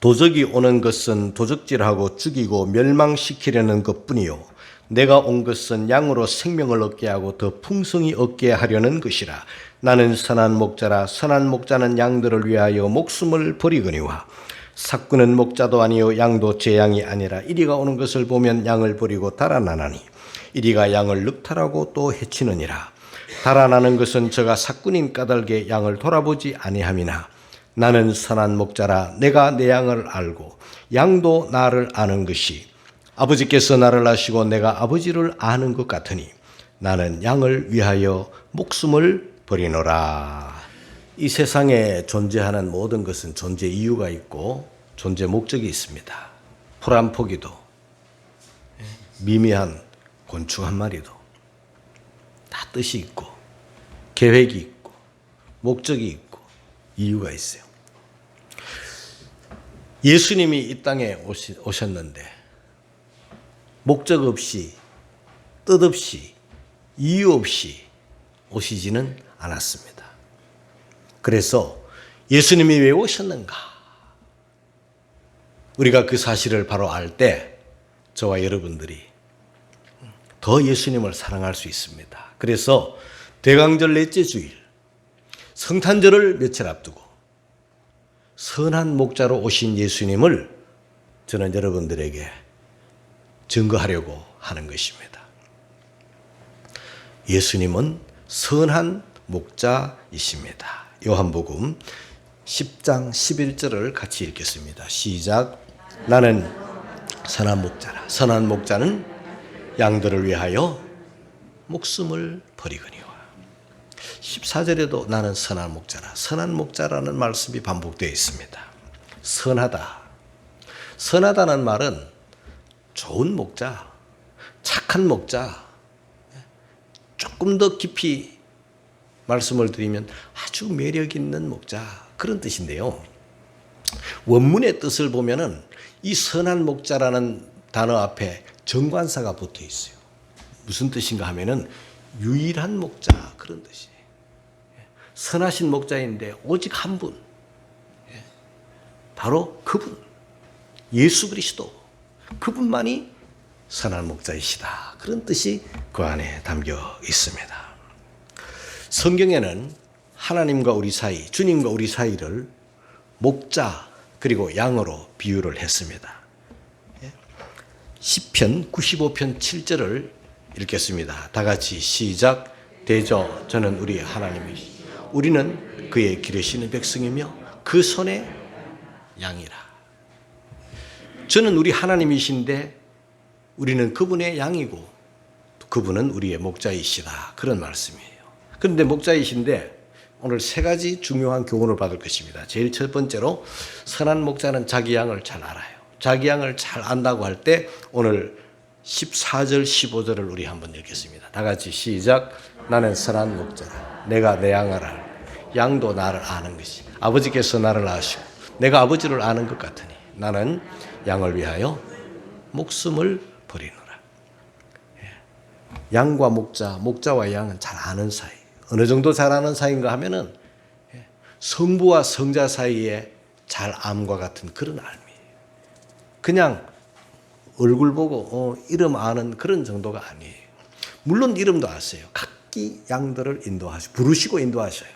도적이 오는 것은 도적질하고 죽이고 멸망시키려는 것뿐이요 내가 온 것은 양으로 생명을 얻게 하고 더 풍성히 얻게 하려는 것이라. 나는 선한 목자라. 선한 목자는 양들을 위하여 목숨을 버리거니와 삭구는 목자도 아니요 양도 제 양이 아니라 이리가 오는 것을 보면 양을 버리고 달아나나니 이리가 양을 늑탈하고 또 해치느니라. 달아나는 것은 저가 삭군인 까닭에 양을 돌아보지 아니함이나 나는 선한 목자라. 내가 내 양을 알고 양도 나를 아는 것이 아버지께서 나를 아시고 내가 아버지를 아는 것 같으니 나는 양을 위하여 목숨을 버리노라. 이 세상에 존재하는 모든 것은 존재 이유가 있고 존재 목적이 있습니다. 풀 한 포기도 미미한 곤충 한 마리도 다 뜻이 있고 계획이 있고 목적이 있고 이유가 있어요. 예수님이 이 땅에 오셨는데 목적 없이 뜻 없이 이유 없이 오시지는 않았습니다. 그래서 예수님이 왜 오셨는가? 우리가 그 사실을 바로 알 때 저와 여러분들이 더 예수님을 사랑할 수 있습니다. 그래서 대강절 넷째 주일 성탄절을 며칠 앞두고 선한 목자로 오신 예수님을 저는 여러분들에게 증거하려고 하는 것입니다. 예수님은 선한 목자이십니다. 요한복음 10장 11절을 같이 읽겠습니다. 시작. 나는 선한 목자라. 선한 목자는 양들을 위하여 목숨을 버리거니와. 14절에도 나는 선한 목자라. 선한 목자라는 말씀이 반복되어 있습니다. 선하다. 선하다는 말은 좋은 목자, 착한 목자, 조금 더 깊이 말씀을 드리면 아주 매력 있는 목자, 그런 뜻인데요. 원문의 뜻을 보면은 이 선한 목자라는 단어 앞에 정관사가 붙어 있어요. 무슨 뜻인가 하면은 유일한 목자, 그런 뜻이에요. 선하신 목자인데 오직 한 분, 바로 그분, 예수 그리스도, 그분만이 선한 목자이시다. 그런 뜻이 그 안에 담겨 있습니다. 성경에는 하나님과 우리 사이, 주님과 우리 사이를 목자 그리고 양으로 비유를 했습니다. 시편 95편 7절을 읽겠습니다. 다 같이 시작. 대저 저는 우리 하나님이시. 우리는 그의 기르시는 백성이며 그 손의 양이라. 저는 우리 하나님이신데 우리는 그분의 양이고 그분은 우리의 목자이시다. 그런 말씀이에요. 그런데 목자이신데 오늘 세 가지 중요한 교훈을 받을 것입니다. 제일 첫 번째로 선한 목자는 자기 양을 잘 알아요. 자기 양을 잘 안다고 할 때 오늘 14절 15절을 우리 한번 읽겠습니다. 다 같이 시작. 나는 선한 목자라. 내가 내 양을 알고 양도 나를 아는 것이 아버지께서 나를 아시고 내가 아버지를 아는 것 같으니 나는 양을 위하여 목숨을 버리노라. 양과 목자, 목자와 양은 잘 아는 사이. 어느 정도 잘 아는 사이인가 하면은 성부와 성자 사이에 잘 암과 같은 그런 암이에요. 그냥 얼굴 보고 이름 아는 그런 정도가 아니에요. 물론 이름도 아세요. 각기 양들을 인도하시고 부르시고 인도하셔요.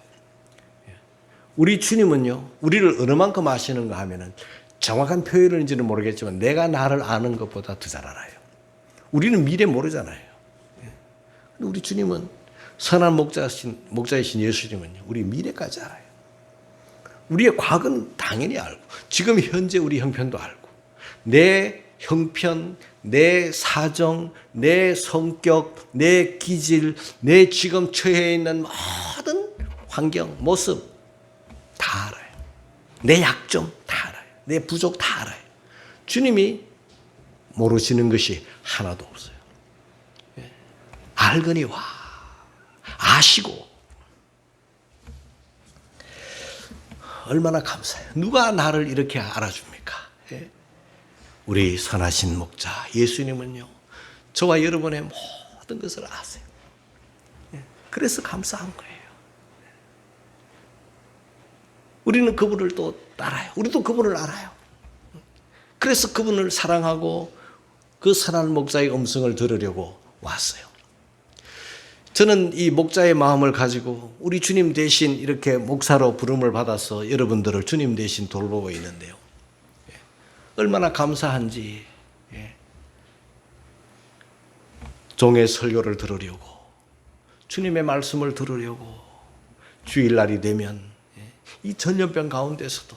우리 주님은요, 우리를 어느 만큼 아시는가 하면은 정확한 표현인지는 모르겠지만 내가 나를 아는 것보다 더 잘 알아요. 우리는 미래 모르잖아요. 우리 주님은 선한 목자이신 예수님은요, 우리 미래까지 알아요. 우리의 과거는 당연히 알고 지금 현재 우리 형편도 알고 내 형편, 내 사정, 내 성격, 내 기질, 내 지금 처해 있는 모든 환경, 모습 다 알아요. 내 약점 다 알아요. 내 부족 다 알아요. 주님이 모르시는 것이 하나도 없어요. 알거니와 아시고 얼마나 감사해요. 누가 나를 이렇게 알아줍니까? 우리 선하신 목자 예수님은요, 저와 여러분의 모든 것을 아세요. 그래서 감사한 거예요. 우리는 그분을 또 알아요. 우리도 그분을 알아요. 그래서 그분을 사랑하고 그 선한 목자의 음성을 들으려고 왔어요. 저는 이 목자의 마음을 가지고 우리 주님 대신 이렇게 목사로 부름을 받아서 여러분들을 주님 대신 돌보고 있는데요. 얼마나 감사한지. 종의 설교를 들으려고, 주님의 말씀을 들으려고 주일날이 되면 이 전염병 가운데서도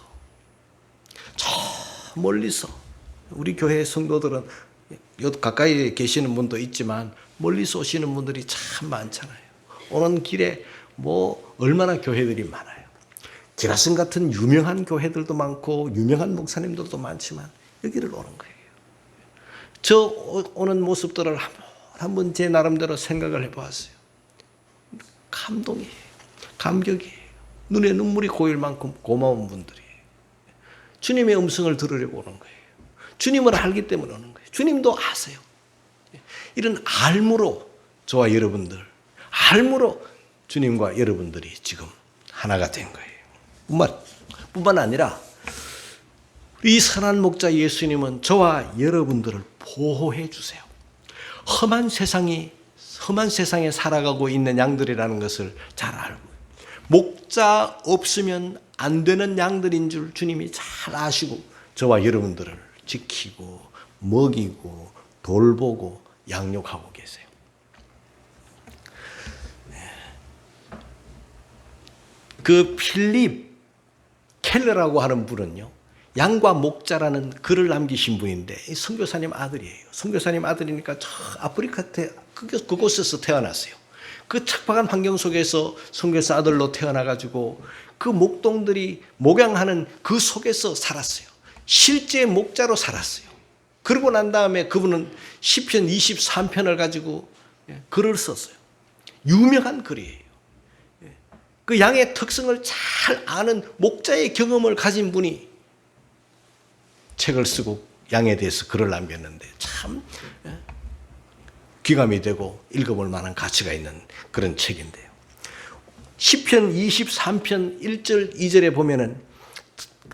저 멀리서, 우리 교회 성도들은 가까이 계시는 분도 있지만 멀리서 오시는 분들이 참 많잖아요. 오는 길에 얼마나 교회들이 많아요. 기라성 같은 유명한 교회들도 많고 유명한 목사님들도 많지만 여기를 오는 거예요. 저 오는 모습들을 한번 제 나름대로 생각을 해보았어요. 감동이에요. 감격이에요. 눈에 눈물이 고일 만큼 고마운 분들이에요. 주님의 음성을 들으려고 오는 거예요. 주님을 알기 때문에 오는 거예요. 주님도 아세요. 이런 알므로 저와 여러분들, 알므로 주님과 여러분들이 지금 하나가 된 거예요. 뿐만 아니라 이 선한 목자 예수님은 저와 여러분들을 보호해 주세요. 험한 세상에 살아가고 있는 양들이라는 것을 잘 알고, 목자 없으면 안 되는 양들인 줄 주님이 잘 아시고 저와 여러분들을 지키고 먹이고 돌보고 양육하고 계세요. 그 필립 켈러라고 하는 분은요, 양과 목자라는 글을 남기신 분인데 선교사님 아들이에요. 선교사님 아들이니까 저 아프리카 그곳에서 태어났어요. 그 척박한 환경 속에서 선교사 아들로 태어나가지고 그 목동들이 목양하는 그 속에서 살았어요. 실제 목자로 살았어요. 그러고 난 다음에 그분은 시편 23편을 가지고 글을 썼어요. 유명한 글이에요. 그 양의 특성을 잘 아는 목자의 경험을 가진 분이 책을 쓰고 양에 대해서 글을 남겼는데 참 귀감이 되고 읽어볼 만한 가치가 있는 그런 책인데요. 시편 23편 1절 2절에 보면은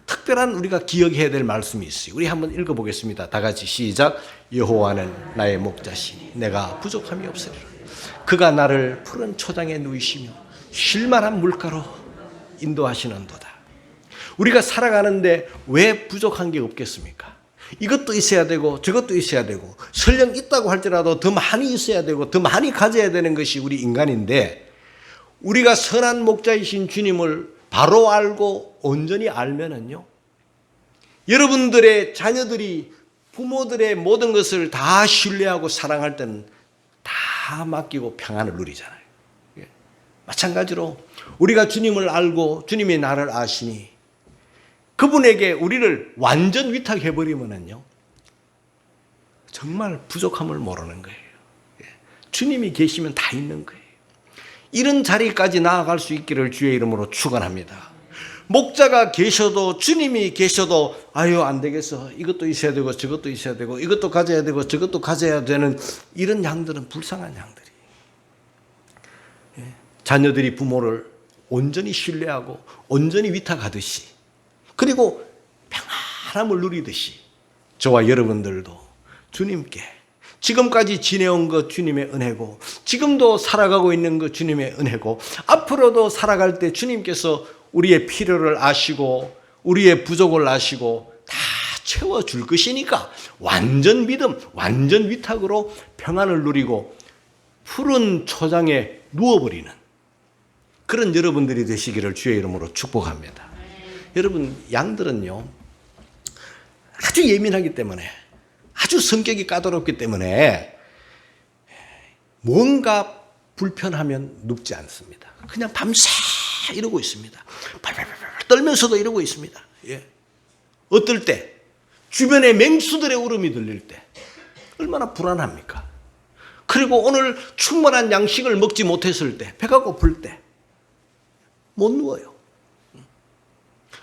특별한 우리가 기억해야 될 말씀이 있어요. 우리 한번 읽어보겠습니다. 다 같이 시작. 여호와는 나의 목자시니 내가 부족함이 없으리라. 그가 나를 푸른 초장에 누이시며 쉴만한 물가로 인도하시는도다. 우리가 살아가는데 왜 부족한 게 없겠습니까? 이것도 있어야 되고 저것도 있어야 되고, 설령 있다고 할지라도 더 많이 있어야 되고 더 많이 가져야 되는 것이 우리 인간인데, 우리가 선한 목자이신 주님을 바로 알고 온전히 알면은요, 여러분들의 자녀들이 부모들의 모든 것을 다 신뢰하고 사랑할 때는 다 맡기고 평안을 누리잖아요. 마찬가지로 우리가 주님을 알고 주님이 나를 아시니 그분에게 우리를 완전 위탁해버리면은요, 정말 부족함을 모르는 거예요. 주님이 계시면 다 있는 거예요. 이런 자리까지 나아갈 수 있기를 주의 이름으로 축원합니다. 목자가 계셔도 주님이 계셔도 안 되겠어. 이것도 있어야 되고 저것도 있어야 되고 이것도 가져야 되고 저것도 가져야 되는 이런 양들은 불쌍한 양들이. 자녀들이 부모를 온전히 신뢰하고 온전히 위탁하듯이, 그리고 평안함을 누리듯이 저와 여러분들도 주님께 지금까지 지내온 것 주님의 은혜고, 지금도 살아가고 있는 것 주님의 은혜고, 앞으로도 살아갈 때 주님께서 우리의 필요를 아시고 우리의 부족을 아시고 다 채워줄 것이니까 완전 믿음, 완전 위탁으로 평안을 누리고 푸른 초장에 누워버리는 그런 여러분들이 되시기를 주의 이름으로 축복합니다. 여러분, 양들은요 아주 예민하기 때문에, 아주 성격이 까다롭기 때문에 뭔가 불편하면 눕지 않습니다. 그냥 밤새 이러고 있습니다. 발발발 떨면서도 이러고 있습니다. 어떨 때 주변에 맹수들의 울음이 들릴 때 얼마나 불안합니까? 그리고 오늘 충분한 양식을 먹지 못했을 때, 배가 고플 때 못 누워요.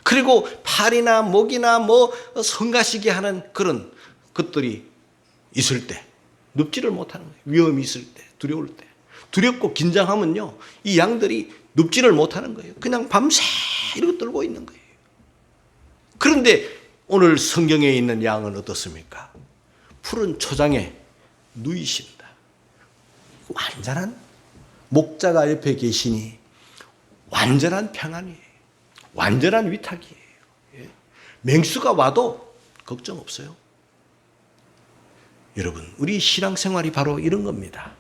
그리고 팔이나 목이나 성가시게 하는 그런 것들이 있을 때 눕지를 못하는 거예요. 위험이 있을 때, 두려울 때. 두렵고 긴장하면요, 이 양들이 눕지를 못하는 거예요. 그냥 밤새 이러고 떨고 있는 거예요. 그런데 오늘 성경에 있는 양은 어떻습니까? 푸른 초장에 누이십니다. 완전한 목자가 옆에 계시니 완전한 평안이에요. 완전한 위탁이에요. 맹수가 와도 걱정 없어요. 여러분, 우리 신앙생활이 바로 이런 겁니다.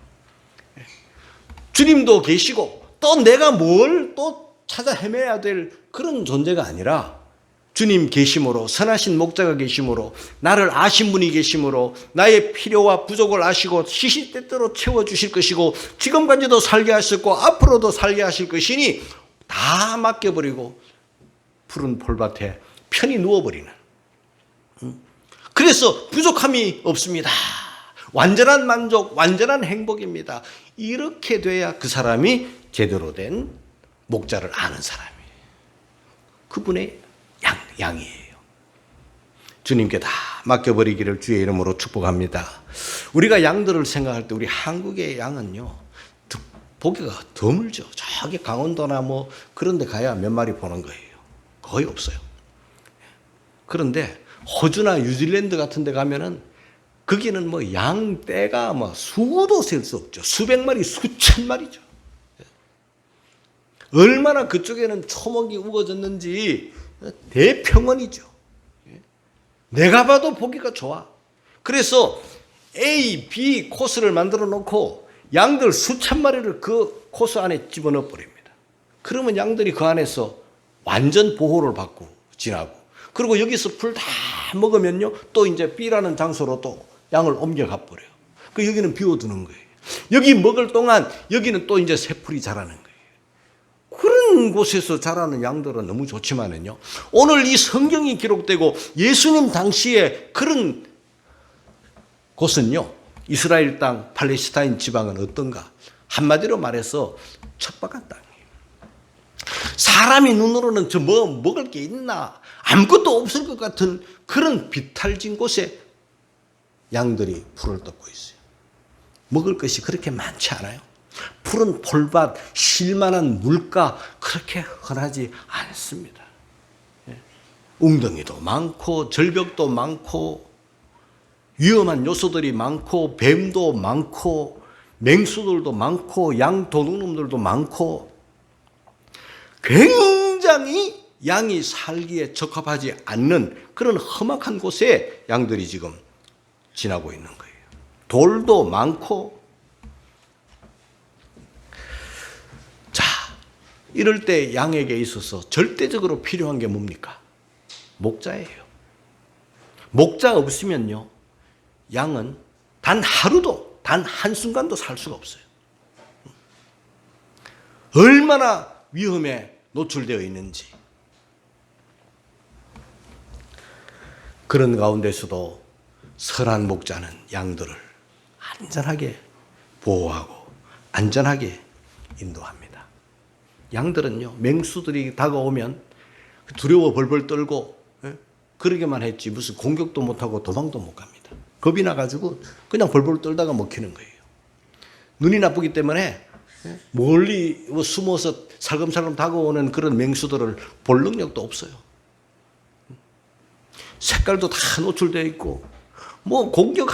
주님도 계시고 또 내가 뭘 또 찾아 헤매야 될 그런 존재가 아니라 주님 계심으로, 선하신 목자가 계심으로, 나를 아신 분이 계심으로 나의 필요와 부족을 아시고 시시때때로 채워주실 것이고 지금까지도 살게 하셨고 앞으로도 살게 하실 것이니 다 맡겨버리고 푸른 폴밭에 편히 누워버리는, 그래서 부족함이 없습니다. 완전한 만족, 완전한 행복입니다. 이렇게 돼야 그 사람이 제대로 된 목자를 아는 사람이에요. 그분의 양이에요. 주님께 다 맡겨버리기를 주의 이름으로 축복합니다. 우리가 양들을 생각할 때 우리 한국의 양은요, 보기가 드물죠. 저기 강원도나 뭐 그런 데 가야 몇 마리 보는 거예요. 거의 없어요. 그런데 호주나 뉴질랜드 같은 데 가면은 거기는 뭐 양떼가 뭐 수도 셀 수 없죠. 수백 마리, 수천 마리죠. 얼마나 그쪽에는 초목이 우거졌는지 대평원이죠. 내가 봐도 보기가 좋아. 그래서 A, B 코스를 만들어 놓고 양들 수천 마리를 그 코스 안에 집어넣어 버립니다. 그러면 양들이 그 안에서 완전 보호를 받고 지나고, 그리고 여기서 풀 다 먹으면요, 또 이제 B라는 장소로 또 양을 옮겨가 버려요. 그 여기는 비워두는 거예요. 여기 먹을 동안 여기는 또 이제 새풀이 자라는 거예요. 그런 곳에서 자라는 양들은 너무 좋지만은요, 오늘 이 성경이 기록되고 예수님 당시에 그런 곳은요, 이스라엘 땅, 팔레스타인 지방은 어떤가? 한마디로 말해서 척박한 땅이에요. 사람이 눈으로는 저 뭐 먹을 게 있나? 아무것도 없을 것 같은 그런 비탈진 곳에 양들이 풀을 뜯고 있어요. 먹을 것이 그렇게 많지 않아요. 푸른 폴밭, 쉴만한 물가 그렇게 흔하지 않습니다. 웅덩이도 많고 절벽도 많고 위험한 요소들이 많고 뱀도 많고 맹수들도 많고 양 도둑놈들도 많고 굉장히 양이 살기에 적합하지 않는 그런 험악한 곳에 양들이 지금 지나고 있는 거예요. 돌도 많고. 자, 이럴 때 양에게 있어서 절대적으로 필요한 게 뭡니까? 목자예요. 목자 없으면요, 양은 단 하루도, 단 한순간도 살 수가 없어요. 얼마나 위험에 노출되어 있는지. 그런 가운데서도 선한 목자는 양들을 안전하게 보호하고 안전하게 인도합니다. 양들은요, 맹수들이 다가오면 두려워 벌벌 떨고 그러기만 했지 무슨 공격도 못하고 도망도 못 갑니다. 겁이 나가지고 그냥 벌벌 떨다가 먹히는 거예요. 눈이 나쁘기 때문에 멀리 숨어서 살금살금 다가오는 그런 맹수들을 볼 능력도 없어요. 색깔도 다 노출되어 있고 뭐 공격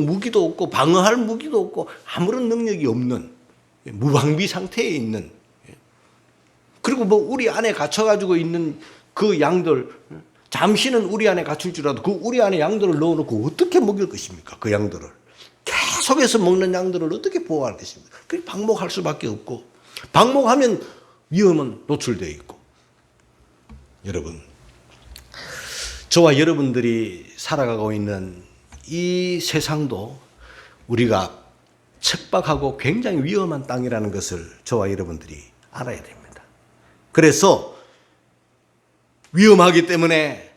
무기도 없고 방어할 무기도 없고 아무런 능력이 없는 무방비 상태에 있는, 그리고 뭐 우리 안에 갇혀가지고 있는 그 양들, 잠시는 우리 안에 갇힐 줄 알아도 그 우리 안에 양들을 넣어놓고 어떻게 먹일 것입니까? 그 양들을 계속해서 먹는 양들을 어떻게 보호할 것입니까? 그 방목할 수밖에 없고, 방목하면 위험은 노출되어 있고. 여러분, 저와 여러분들이 살아가고 있는 이 세상도 우리가 척박하고 굉장히 위험한 땅이라는 것을 저와 여러분들이 알아야 됩니다. 그래서 위험하기 때문에,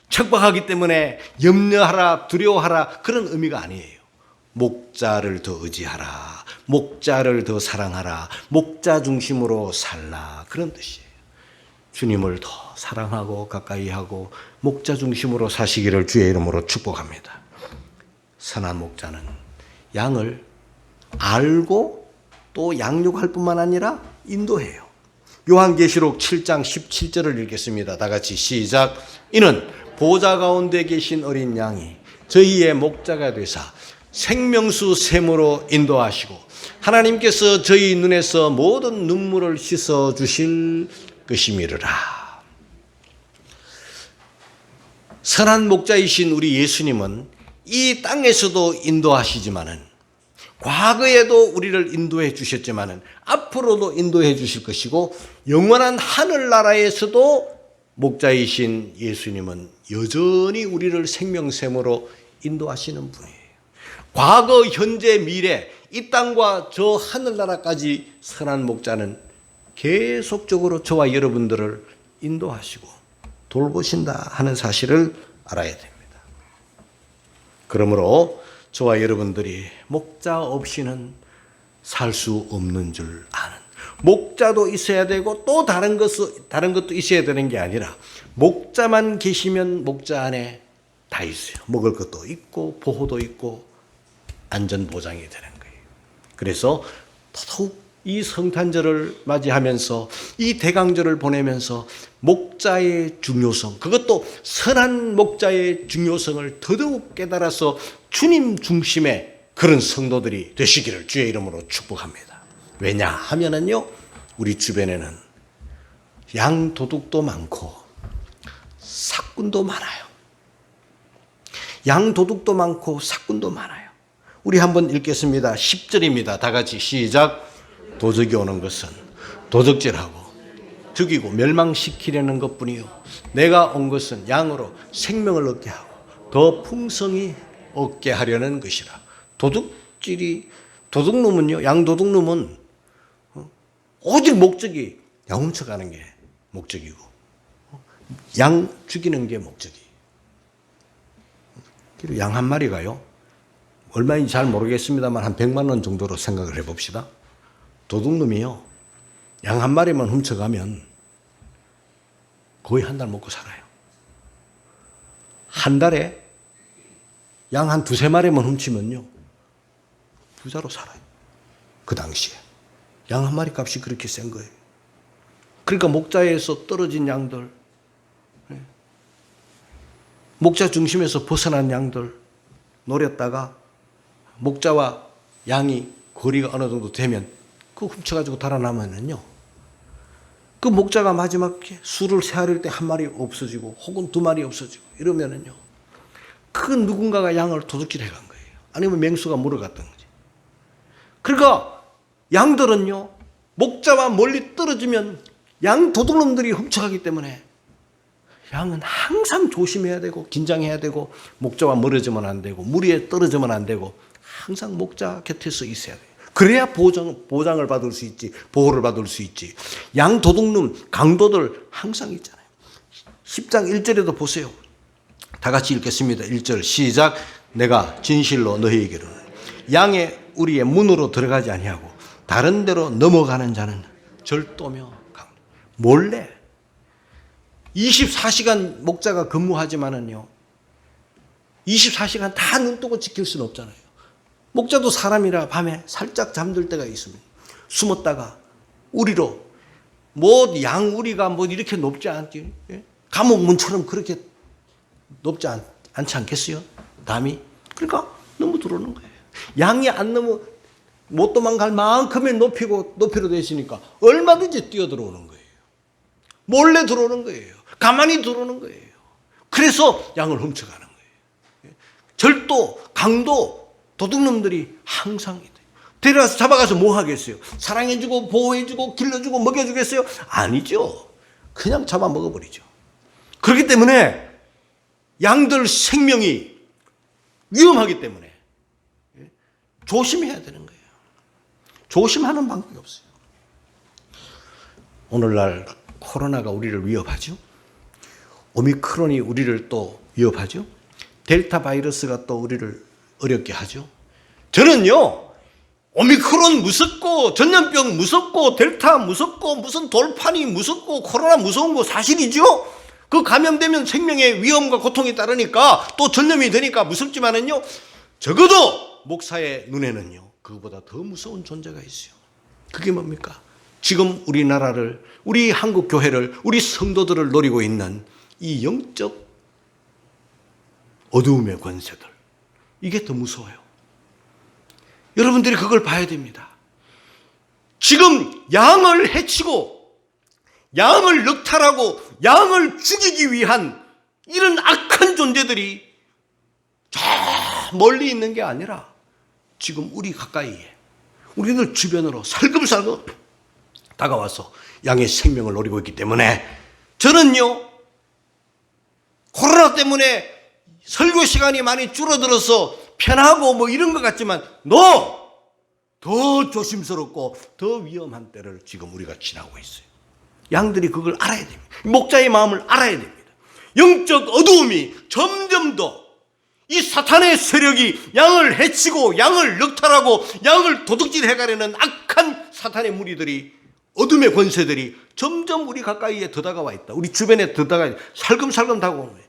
척박하기 때문에 염려하라, 두려워하라, 그런 의미가 아니에요. 목자를 더 의지하라, 목자를 더 사랑하라, 목자 중심으로 살라, 그런 뜻이에요. 주님을 더 사랑하고 가까이 하고 목자 중심으로 사시기를 주의 이름으로 축복합니다. 선한 목자는 양을 알고 또 양육할 뿐만 아니라 인도해요. 요한계시록 7장 17절을 읽겠습니다. 다 같이 시작. 이는 보좌 가운데 계신 어린 양이 저희의 목자가 되사 생명수 샘으로 인도하시고 하나님께서 저희 눈에서 모든 눈물을 씻어 주실 것이미르라. 선한 목자이신 우리 예수님은 이 땅에서도 인도하시지만은 과거에도 우리를 인도해 주셨지만은 앞으로도 인도해 주실 것이고 영원한 하늘나라에서도 목자이신 예수님은 여전히 우리를 생명샘으로 인도하시는 분이에요. 과거, 현재, 미래 이 땅과 저 하늘나라까지 선한 목자는 계속적으로 저와 여러분들을 인도하시고 돌보신다 하는 사실을 알아야 됩니다. 그러므로 저와 여러분들이 목자 없이는 살 수 없는 줄 아는, 목자도 있어야 되고 또 다른 것도 있어야 되는 게 아니라 목자만 계시면 목자 안에 다 있어요. 먹을 것도 있고 보호도 있고 안전보장이 되는 거예요. 그래서 더더욱 이 성탄절을 맞이하면서 이 대강절을 보내면서 목자의 중요성, 그것도 선한 목자의 중요성을 더더욱 깨달아서 주님 중심의 그런 성도들이 되시기를 주의 이름으로 축복합니다. 왜냐하면은요, 우리 주변에는 양 도둑도 많고 사꾼도 많아요. 양 도둑도 많고 사꾼도 많아요. 우리 한번 읽겠습니다. 10절입니다. 다 같이 시작. 도적이 오는 것은 도적질하고 죽이고 멸망시키려는 것뿐이요 내가 온 것은 양으로 생명을 얻게 하고 더 풍성히 얻게 하려는 것이라. 도둑놈은요, 양도둑놈은 오직 목적이 양 훔쳐가는 게 목적이고 양 죽이는 게 목적이에요. 양 한 마리가요, 얼마인지 잘 모르겠습니다만 한 100만 원 정도로 생각을 해봅시다. 도둑놈이요, 양 한 마리만 훔쳐가면 거의 한 달 먹고 살아요. 한 달에 양 한 두세 마리만 훔치면요, 부자로 살아요. 그 당시에. 양 한 마리 값이 그렇게 센 거예요. 그러니까 목자에서 떨어진 양들, 목자 중심에서 벗어난 양들 노렸다가 목자와 양이 거리가 어느 정도 되면 그 훔쳐가지고 달아나면은요, 그 목자가 마지막에 수를 세아릴 때 한 마리 없어지고 혹은 두 마리 없어지고 이러면은요, 그 누군가가 양을 도둑질해 간 거예요. 아니면 맹수가 물어갔던 거지. 그러니까 양들은요, 목자와 멀리 떨어지면 양 도둑놈들이 훔쳐가기 때문에 양은 항상 조심해야 되고 긴장해야 되고 목자와 멀어지면 안 되고 무리에 떨어지면 안 되고 항상 목자 곁에서 있어야 돼요. 그래야 보장을 받을 수 있지, 보호를 받을 수 있지. 양 도둑놈, 강도들 항상 있잖아요. 10장 1절에도 보세요. 다 같이 읽겠습니다. 1절 시작. 내가 진실로 너희에게로 양의 우리의 문으로 들어가지 아니하고 다른 데로 넘어가는 자는 절도며 강도. 몰래 24시간 목자가 근무하지만은요, 24시간 다 눈 뜨고 지킬 수는 없잖아요. 목자도 사람이라 밤에 살짝 잠들 때가 있으면 숨었다가 우리로, 뭐 양우리가 뭐 이렇게 높지 않지, 감옥문처럼 그렇게 높지 않지 않겠어요? 담이. 그러니까 너무 들어오는 거예요. 양이 안 너무 못 도망갈 만큼의 높이로 되시니까 얼마든지 뛰어 들어오는 거예요. 몰래 들어오는 거예요. 가만히 들어오는 거예요. 그래서 양을 훔쳐가는 거예요. 절도, 강도, 도둑놈들이 항상 있대요. 데려와서 잡아가서 뭐 하겠어요? 사랑해주고 보호해주고 길러주고 먹여주겠어요? 아니죠. 그냥 잡아먹어버리죠. 그렇기 때문에 양들 생명이 위험하기 때문에 조심해야 되는 거예요. 조심하는 방법이 없어요. 오늘날 코로나가 우리를 위협하죠. 오미크론이 우리를 또 위협하죠. 델타 바이러스가 또 우리를 어렵게 하죠. 저는요, 오미크론 무섭고 전염병 무섭고 델타 무섭고 무슨 돌판이 무섭고 코로나 무서운 거 사실이죠. 그 감염되면 생명의 위험과 고통이 따르니까 또 전염이 되니까 무섭지만은요, 적어도 목사의 눈에는요, 그거보다 더 무서운 존재가 있어요. 그게 뭡니까? 지금 우리나라를, 우리 한국 교회를, 우리 성도들을 노리고 있는 이 영적 어두움의 권세들. 이게 더 무서워요. 여러분들이 그걸 봐야 됩니다. 지금 양을 해치고 양을 넉탈하고 양을 죽이기 위한 이런 악한 존재들이 저 멀리 있는 게 아니라 지금 우리 가까이에 우리들 주변으로 살금살금 다가와서 양의 생명을 노리고 있기 때문에 저는요, 코로나 때문에 설교 시간이 많이 줄어들어서 편하고 뭐 이런 것 같지만 더 조심스럽고 더 위험한 때를 지금 우리가 지나고 있어요. 양들이 그걸 알아야 됩니다. 목자의 마음을 알아야 됩니다. 영적 어두움이 점점 더 이 사탄의 세력이 양을 해치고 양을 넉탈하고 양을 도둑질해가려는 악한 사탄의 무리들이, 어둠의 권세들이 점점 우리 가까이에 더 다가와 있다. 우리 주변에 더 다가와 있다. 살금살금 다가오는 거예요.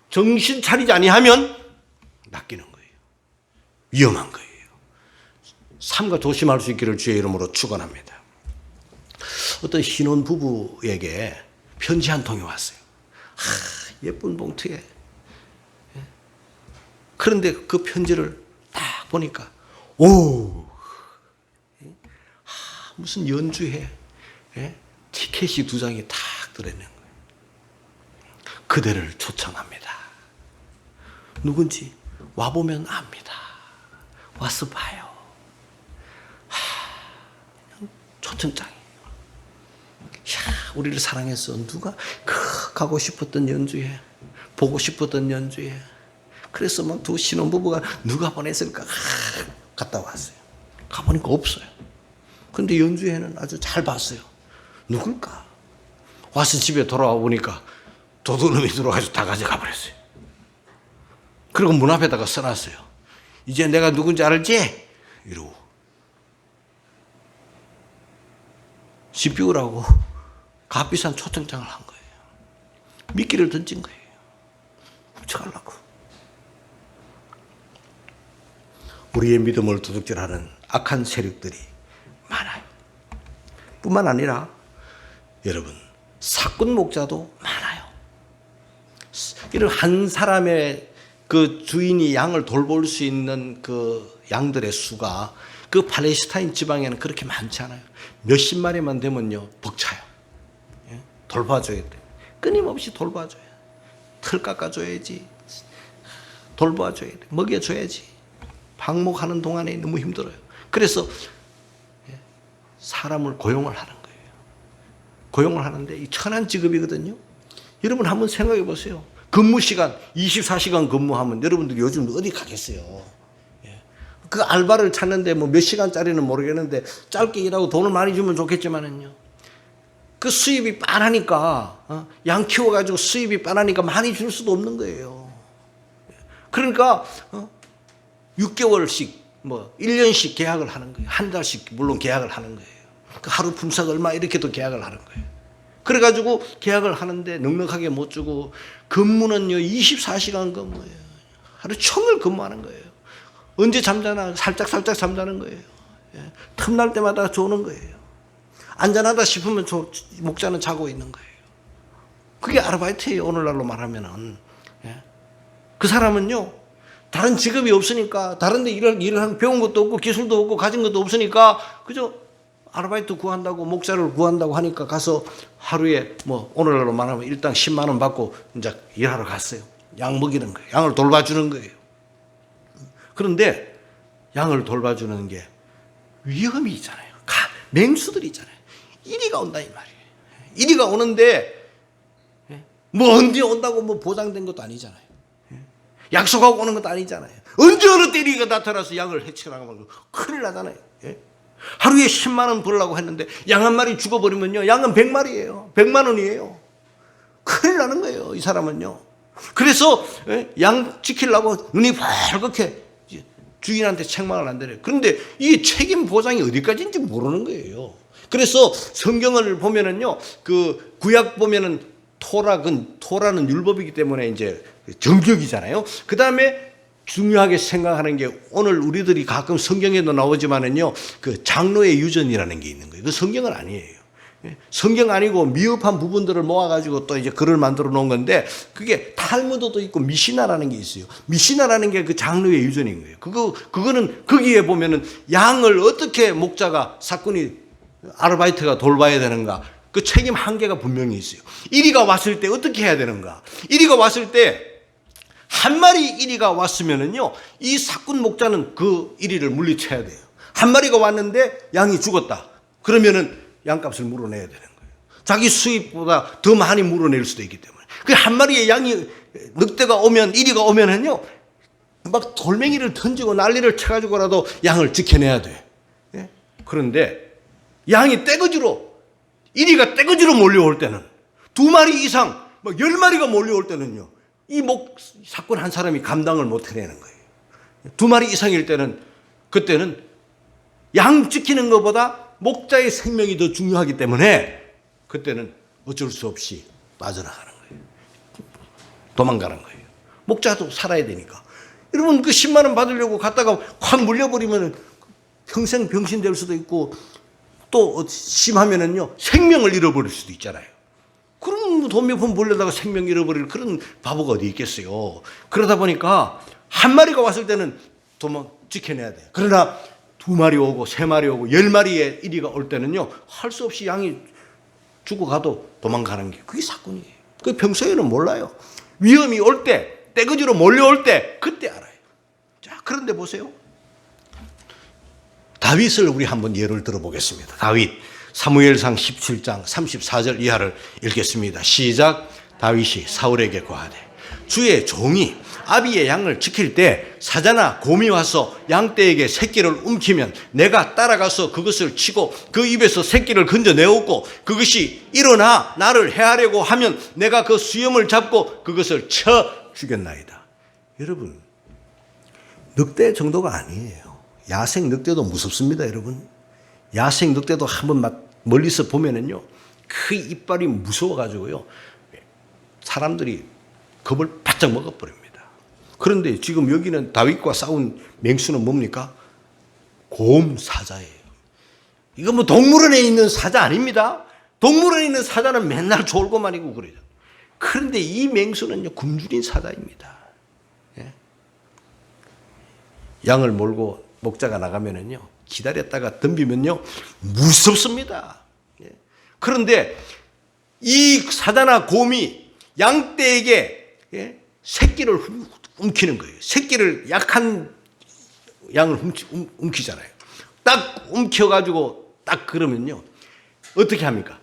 정신 차리지 아니하면 낚이는 거예요. 위험한 거예요. 삼가 조심할 수 있기를 주의 이름으로 축원합니다. 어떤 신혼 부부에게 편지 한 통이 왔어요. 예쁜 봉투에. 그런데 그 편지를 딱 보니까 무슨 연주회 티켓이 2장이 탁 들어있는 거예요. 그대를 초청합니다. 누군지 와보면 압니다. 와서 봐요. 그냥 초청장이에요. 우리를 사랑해서 누가 가고 싶었던 연주회, 보고 싶었던 연주회. 그래서 막 두 신혼부부가 누가 보냈을까 갔다 왔어요. 가보니까 없어요. 근데 연주회는 아주 잘 봤어요. 누굴까? 와서 집에 돌아와 보니까 도둑놈이 들어가지고 다 가져가 버렸어요. 그리고 문 앞에다가 써놨어요. 이제 내가 누군지 알지? 이러고 집비우라고 값비싼 초청장을 한 거예요. 미끼를 던진 거예요. 훔쳐가려고. 우리의 믿음을 도둑질하는 악한 세력들이 많아요. 뿐만 아니라 여러분, 사꾼 목자도 많아요. 이런 한 사람의 그 주인이 양을 돌볼 수 있는 그 양들의 수가 그 팔레스타인 지방에는 그렇게 많지 않아요. 몇십 마리만 되면요 벅차요. 돌봐줘야 돼. 끊임없이 돌봐줘야 돼. 털 깎아줘야지. 돌봐줘야 돼. 먹여줘야지. 방목하는 동안에 너무 힘들어요. 그래서 사람을 고용을 하는 거예요. 고용을 하는데 이 천한 직업이거든요. 여러분 한번 생각해 보세요. 근무 시간 24시간 근무하면 여러분들 요즘 어디 가겠어요? 그 알바를 찾는데 뭐 몇 시간짜리는 모르겠는데 짧게 일하고 돈을 많이 주면 좋겠지만은요. 그 수입이 빤하니까 양 키워가지고 수입이 빤하니까 많이 줄 수도 없는 거예요. 그러니까 6개월씩 뭐 1년씩 계약을 하는 거예요. 한 달씩 물론 계약을 하는 거예요. 그 하루 품삯 얼마 이렇게도 계약을 하는 거예요. 그래가지고 계약을 하는데 넉넉하게 못 주고 근무는요 24시간 근무예요. 하루 종일 근무하는 거예요. 언제 잠자나 살짝 잠자는 거예요. 틈날 때마다 조는 거예요. 안전하다 싶으면 목자는 자고 있는 거예요. 그게 아르바이트예요. 오늘날로 말하면은. 그 사람은요 다른 직업이 없으니까 다른 데 일을 하는 배운 것도 없고 기술도 없고 가진 것도 없으니까 그저 아르바이트 구한다고 목자를 구한다고 하니까 가서 하루에 뭐 오늘날로 말하면 일당 10만 원 받고 이제 일하러 갔어요. 양 먹이는 거예요. 양을 돌봐주는 거예요. 그런데 양을 돌봐주는 게 위험이 있잖아요. 맹수들이 있잖아요. 이리가 온다 이 말이에요. 이리가 오는데 뭐 언제 온다고 뭐 보장된 것도 아니잖아요. 약속하고 오는 것도 아니잖아요. 언제 어느 때 이리가 나타나서 양을 해치려고 큰일 나잖아요. 하루에 10만 원 벌려고 했는데 양 한 마리 죽어버리면요 양은 100마리예요. 100만 원이에요. 큰일 나는 거예요. 이 사람은요. 그래서 양 지키려고 눈이 벌겋게 주인한테 책망을 한대요. 그런데 이 책임 보장이 어디까지인지 모르는 거예요. 그래서 성경을 보면은요, 그 구약 보면은 토라는 율법이기 때문에 이제 정격이잖아요. 그 다음에 중요하게 생각하는 게 오늘 우리들이 가끔 성경에도 나오지만은요, 그 장로의 유전이라는 게 있는 거예요. 그 성경은 아니에요. 성경 아니고 미흡한 부분들을 모아가지고 또 이제 글을 만들어 놓은 건데, 그게 탈무드도 있고 미시나라는 게 있어요. 미시나라는 게 그 장르의 유전인 거예요. 그거는 거기에 보면은 양을 어떻게 목자가 사꾼이 아르바이트가 돌봐야 되는가, 그 책임 한계가 분명히 있어요. 이리가 왔을 때 어떻게 해야 되는가. 이리가 왔을 때 한 마리 이리가 왔으면은요, 이 사꾼 목자는 그 이리를 물리쳐야 돼요. 한 마리가 왔는데 양이 죽었다. 그러면은 양값을 물어내야 되는 거예요. 자기 수입보다 더 많이 물어낼 수도 있기 때문에. 그 한 마리의 양이, 늑대가 오면, 이리가 오면은요, 막 돌멩이를 던지고 난리를 쳐가지고라도 양을 지켜내야 돼. 예? 그런데 양이 떼거지로, 이리가 떼거지로 몰려올 때는, 2마리 이상, 막 10마리가 몰려올 때는요, 이 사건 한 사람이 감당을 못 해내는 거예요. 2마리 이상일 때는, 그때는 양 지키는 것보다 목자의 생명이 더 중요하기 때문에 그때는 어쩔 수 없이 빠져나가는 거예요. 도망가는 거예요. 목자도 살아야 되니까. 여러분, 그 10만 원 받으려고 갔다가 확 물려버리면 평생 병신 될 수도 있고, 또 심하면은요, 생명을 잃어버릴 수도 있잖아요. 그럼 돈 몇 푼 벌려다가 생명 잃어버릴 그런 바보가 어디 있겠어요. 그러다 보니까 한 마리가 왔을 때는 지켜내야 돼요. 그러나 2마리 오고 3마리 오고 10마리의 이리가 올 때는요, 할 수 없이 양이 죽어가도 도망가는 게 그게 사건이에요. 그 평소에는 몰라요. 위험이 올 때, 떼거지로 몰려올 때, 그때 알아요. 자, 그런데 보세요. 다윗을 우리 한번 예를 들어보겠습니다. 다윗, 사무엘상 17장 34절 이하를 읽겠습니다. 시작. 다윗이 사울에게 고하되, 주의 종이 아비의 양을 지킬 때 사자나 곰이 와서 양떼에게 새끼를 움키면 내가 따라가서 그것을 치고 그 입에서 새끼를 건져내었고, 그것이 일어나 나를 해하려고 하면 내가 그 수염을 잡고 그것을 쳐 죽였나이다. 여러분, 늑대 정도가 아니에요. 야생 늑대도 무섭습니다, 여러분. 야생 늑대도 한번 멀리서 보면은요, 그 이빨이 무서워가지고요, 사람들이 겁을 바짝 먹어버립니다. 그런데 지금 여기는 다윗과 싸운 맹수는 뭡니까? 곰 사자예요. 이거 뭐 동물원에 있는 사자 아닙니다. 동물원에 있는 사자는 맨날 졸고만 있고 그래요. 그런데 이 맹수는요, 굶주린 사자입니다. 예? 양을 몰고 목자가 나가면은요, 기다렸다가 덤비면요, 무섭습니다. 예? 그런데 이 사자나 곰이 양떼에게, 예? 새끼를 움키는 거예요. 새끼를, 약한 양을 움키잖아요. 딱 움켜가지고 딱 그러면요, 어떻게 합니까?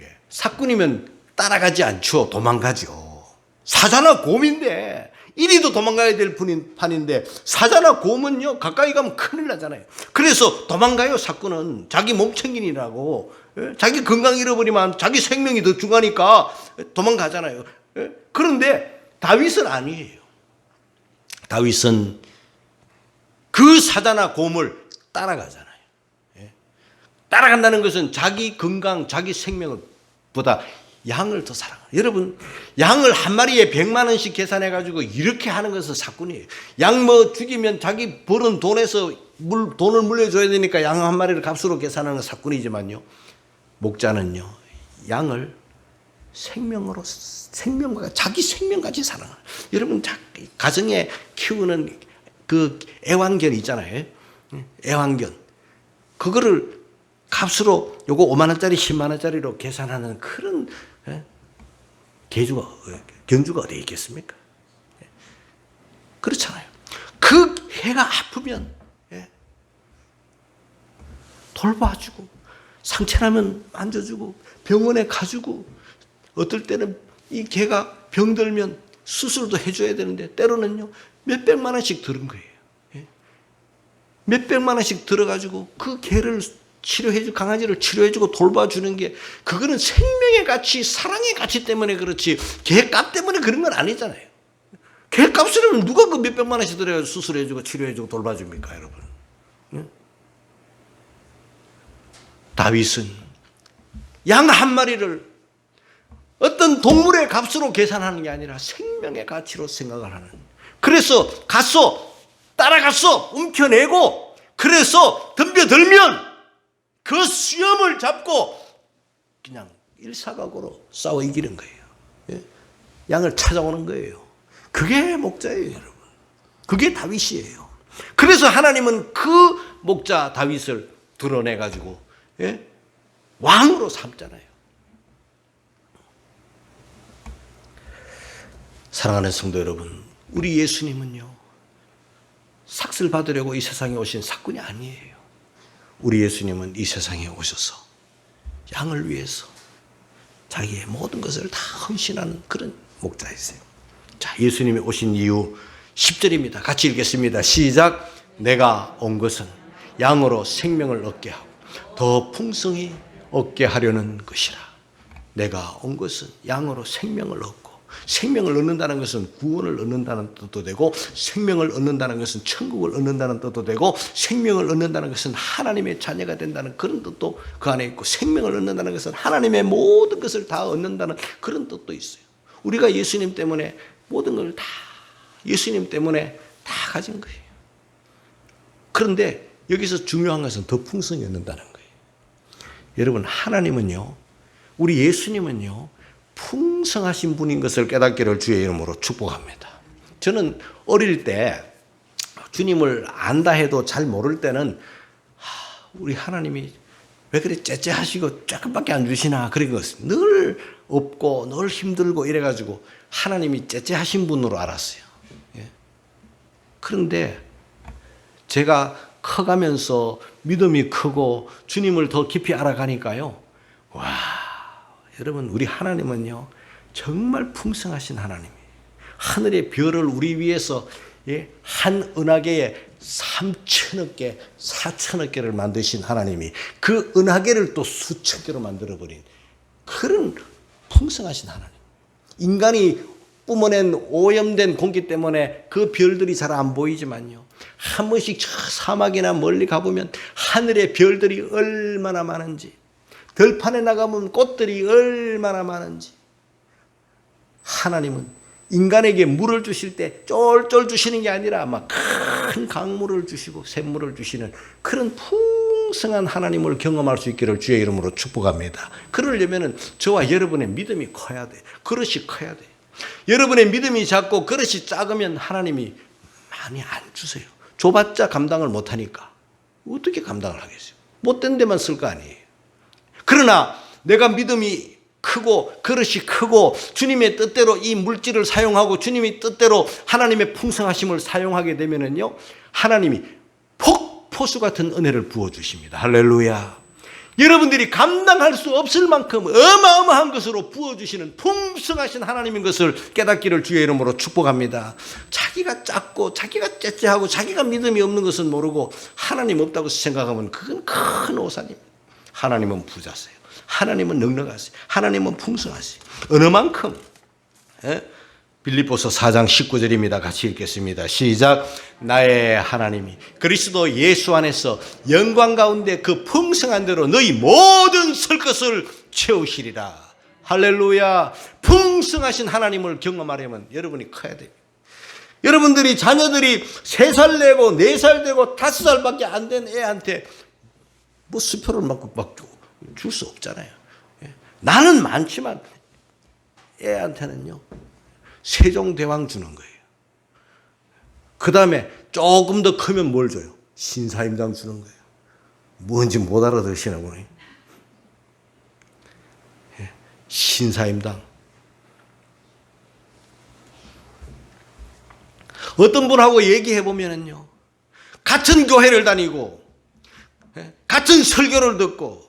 예. 사꾼이면 따라가지 않죠. 도망가죠. 사자나 곰인데, 이리도 도망가야 될 판인데, 사자나 곰은요, 가까이 가면 큰일 나잖아요. 그래서 도망가요, 사꾼은. 자기 몸챙긴이라고. 예? 자기 건강 잃어버리면 자기 생명이 더 중요하니까 도망가잖아요. 예? 그런데 다윗은 아니에요. 다윗은 그 사자나 곰을 따라가잖아요. 예? 따라간다는 것은 자기 건강, 자기 생명을 보다 양을 더 사랑해요. 여러분, 양을 한 마리에 100만 원씩 계산해가지고 이렇게 하는 것은 사꾼이에요. 양 뭐 죽이면 자기 벌은 돈에서 돈을 물려줘야 되니까 양 한 마리를 값으로 계산하는 사꾼이지만요, 목자는요, 양을 생명으로, 생명과 자기 생명같이 사랑해요. 여러분, 가정에 키우는 그 애완견 있잖아요. 애완견. 그거를 값으로 요거 5만 원짜리 10만 원짜리로 계산하는 그런 견주가 어디 있겠습니까? 그렇잖아요. 그 해가 아프면 돌봐주고, 상처나면 만져주고, 병원에 가주고, 어떨 때는 이 개가 병들면 수술도 해줘야 되는데 때로는요, 몇백만 원씩 들은 거예요. 몇백만 원씩 들어가지고 그 개를 치료해주고, 강아지를 치료해주고 돌봐주는 게, 그거는 생명의 가치, 사랑의 가치 때문에 그렇지, 개값 때문에 그런 건 아니잖아요. 개값으로는 누가 그 몇백만 원씩 들어가지고 수술해주고 치료해주고 돌봐줍니까, 여러분? 다윗은 양 한 마리를 어떤 동물의 값으로 계산하는 게 아니라 생명의 가치로 생각을 하는. 그래서 따라갔어, 움켜내고, 그래서 덤벼들면 그 수염을 잡고 그냥 일사각오로 싸워 이기는 거예요. 예? 양을 찾아오는 거예요. 그게 목자예요, 여러분. 그게 다윗이에요. 그래서 하나님은 그 목자 다윗을 드러내가지고 왕으로 삼잖아요. 사랑하는 성도 여러분, 우리 예수님은요, 삭슬 받으려고 이 세상에 오신 사꾼이 아니에요. 우리 예수님은 이 세상에 오셔서 양을 위해서 자기의 모든 것을 다 헌신하는 그런 목자이세요. 자, 예수님이 오신 이유 10절입니다. 같이 읽겠습니다. 시작. 내가 온 것은 양으로 생명을 얻게 하고 더 풍성히 얻게 하려는 것이라. 내가 온 것은 양으로 생명을 얻고, 생명을 얻는다는 것은 구원을 얻는다는 뜻도 되고, 생명을 얻는다는 것은 천국을 얻는다는 뜻도 되고, 생명을 얻는다는 것은 하나님의 자녀가 된다는 그런 뜻도 그 안에 있고, 생명을 얻는다는 것은 하나님의 모든 것을 다 얻는다는 그런 뜻도 있어요. 우리가 예수님 때문에 모든 걸 다, 예수님 때문에 다 가진 거예요. 그런데 여기서 중요한 것은 더 풍성히 얻는다는 거예요. 여러분, 하나님은요, 우리 예수님은요, 풍성하신 분인 것을 깨닫기를 주의 이름으로 축복합니다. 저는 어릴 때 주님을 안다 해도 잘 모를 때는 우리 하나님이 왜 그래 째째하시고 조금밖에 안 주시나 그런 것을 늘 없고 늘 힘들고 이래가지고 하나님이 째째하신 분으로 알았어요. 그런데 제가 커가면서 믿음이 크고 주님을 더 깊이 알아가니까요, 와, 여러분, 우리 하나님은요 정말 풍성하신 하나님이에요. 하늘의 별을 우리 위해서 한 은하계에 3천억 개, 4천억 개를 만드신 하나님이 그 은하계를 또 수천 개로 만들어버린 그런 풍성하신 하나님. 인간이 뿜어낸 오염된 공기 때문에 그 별들이 잘 안 보이지만요, 한 번씩 저 사막이나 멀리 가보면 하늘의 별들이 얼마나 많은지, 들판에 나가면 꽃들이 얼마나 많은지, 하나님은 인간에게 물을 주실 때 쫄쫄 주시는 게 아니라 막 큰 강물을 주시고 샘물을 주시는 그런 풍성한 하나님을 경험할 수 있기를 주의 이름으로 축복합니다. 그러려면 저와 여러분의 믿음이 커야 돼. 그릇이 커야 돼. 여러분의 믿음이 작고 그릇이 작으면 하나님이 많이 안 주세요. 줘봤자 감당을 못하니까 어떻게 감당을 하겠어요? 못된 데만 쓸 거 아니에요. 그러나 내가 믿음이 크고 그릇이 크고 주님의 뜻대로 이 물질을 사용하고 주님의 뜻대로 하나님의 풍성하심을 사용하게 되면은요, 하나님이 폭포수 같은 은혜를 부어주십니다. 할렐루야. 여러분들이 감당할 수 없을 만큼 어마어마한 것으로 부어주시는 풍성하신 하나님인 것을 깨닫기를 주의 이름으로 축복합니다. 자기가 작고 자기가 째째하고 자기가 믿음이 없는 것은 모르고 하나님 없다고 생각하면 그건 큰 오산입니다. 하나님은 부자세요. 하나님은 넉넉하세요. 하나님은 풍성하세요. 어느 만큼? 빌립보서 4장 19절입니다. 같이 읽겠습니다. 시작. 나의 하나님이 그리스도 예수 안에서 영광 가운데 그 풍성한 대로 너희 모든 설 것을 채우시리라. 할렐루야. 풍성하신 하나님을 경험하려면 여러분이 커야 됩니다. 여러분들이 자녀들이 3살 되고 4살 되고 5살밖에 안 된 애한테 뭐 수표를 막 줄 수 없잖아요. 나는 많지만 애한테는요, 세종대왕 주는 거예요. 그 다음에 조금 더 크면 뭘 줘요? 신사임당 주는 거예요. 뭔지 못 알아들으시나 보네. 신사임당. 어떤 분하고 얘기해 보면은요, 같은 교회를 다니고 같은 설교를 듣고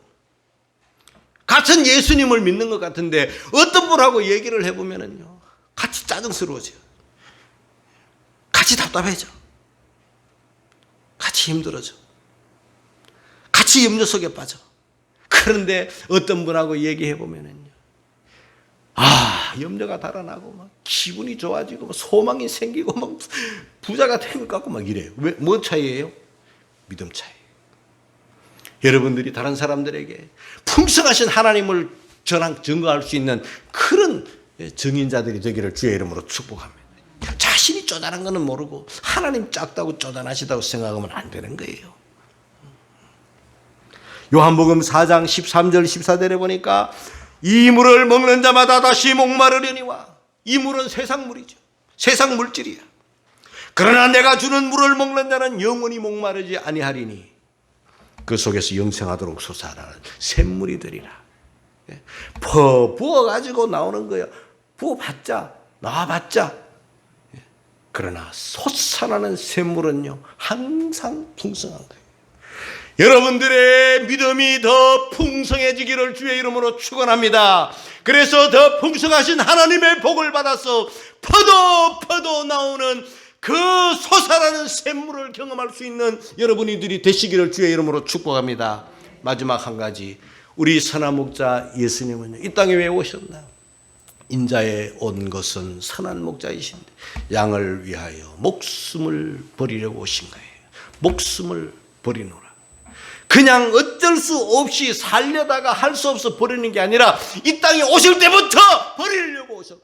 같은 예수님을 믿는 것 같은데 어떤 분하고 얘기를 해보면은요, 같이 짜증스러워져요. 같이 답답해져. 같이 힘들어져. 같이 염려 속에 빠져. 그런데 어떤 분하고 얘기해보면은요, 염려가 달아나고 막 기분이 좋아지고 막 소망이 생기고 막 부자가 된 것 같고 막 이래요. 왜? 뭔 차이예요? 믿음 차이. 여러분들이 다른 사람들에게 풍성하신 하나님을 증거할 수 있는 그런 증인자들이 되기를 주의 이름으로 축복합니다. 자신이 쪼잔한 거는 모르고 하나님 작다고 쪼잔하시다고 생각하면 안 되는 거예요. 요한복음 4장 13절 14절에 보니까 이 물을 먹는 자마다 다시 목마르려니와, 이 물은 세상 물이죠. 세상 물질이야. 그러나 내가 주는 물을 먹는 자는 영원히 목마르지 아니하리니 그 속에서 영생하도록 솟아나는 샘물이 되리라. 부어가지고 나오는 거예요. 부어봤자, 나와봤자. 그러나 솟아나는 샘물은요, 항상 풍성한 거예요. 여러분들의 믿음이 더 풍성해지기를 주의 이름으로 축원합니다. 그래서 더 풍성하신 하나님의 복을 받아서 퍼도 나오는 그 솟아나는 샘물을 경험할 수 있는 여러분들이 되시기를 주의 이름으로 축복합니다. 마지막 한 가지, 우리 선한 목자 예수님은요, 이 땅에 왜 오셨나? 인자에 온 것은 선한 목자이신데 양을 위하여 목숨을 버리려고 오신 거예요. 목숨을 버리노라. 그냥 어쩔 수 없이 살려다가 할 수 없어 버리는 게 아니라 이 땅에 오실 때부터 버리려고 오셨고,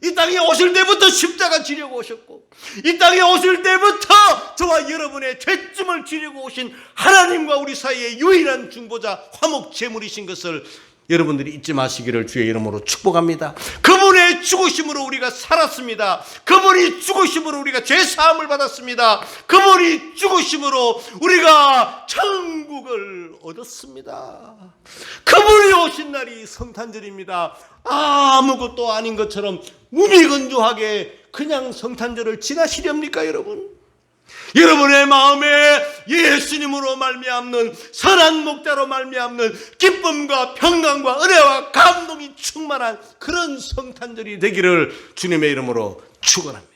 이 땅에 오실 때부터 십자가 지려고 오셨고, 이 땅에 오실 때부터 저와 여러분의 죄짐을 지려고 오신 하나님과 우리 사이의 유일한 중보자, 화목 제물이신 것을 여러분들이 잊지 마시기를 주의 이름으로 축복합니다. 그분의 죽으심으로 우리가 살았습니다. 그분이 죽으심으로 우리가 죄사함을 받았습니다. 그분이 죽으심으로 우리가 천국을 얻었습니다. 그분이 오신 날이 성탄절입니다. 아무것도 아닌 것처럼 무미건조하게 그냥 성탄절을 지나시렵니까 여러분? 여러분의 마음에 예수님으로 말미암는 선한 목자로 말미암는 기쁨과 평강과 은혜와 감동이 충만한 그런 성탄절이 되기를 주님의 이름으로 축원합니다.